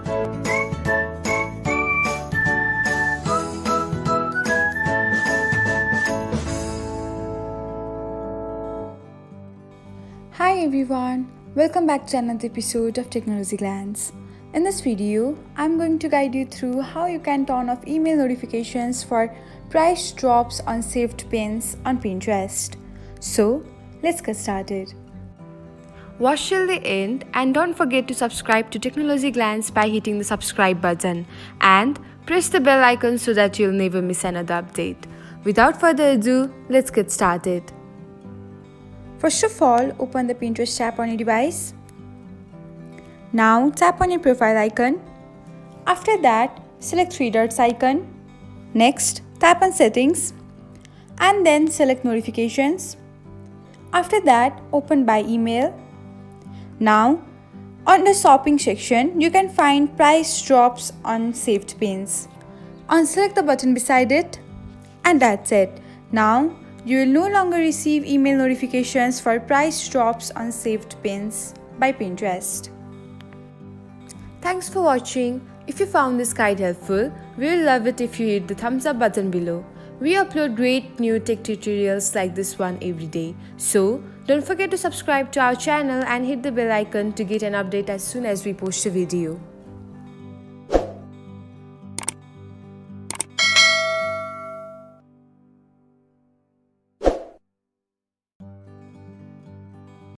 Hi everyone, welcome back to another episode of Technologyglance. In this video, I'm going to guide you through how you can turn off email notifications for price drops on saved pins on Pinterest. So, let's get started. Watch till the end and don't forget to subscribe to Technologyglance by hitting the subscribe button and press the bell icon so that you'll never miss another update. Without further ado, let's get started. First of all, open the Pinterest app on your device. Now tap on your profile icon. After that, select three dots icon. Next, tap on settings and then select notifications. After that, open by email. Now, on the shopping section, you can find price drops on saved pins. Unselect the button beside it and that's it. Now, you will no longer receive email notifications for price drops on saved pins by Pinterest. Thanks for watching. If you found this guide helpful, we will love it if you hit the thumbs up button below. We upload great new tech tutorials like this one every day. So, don't forget to subscribe to our channel and hit the bell icon to get an update as soon as we post a video.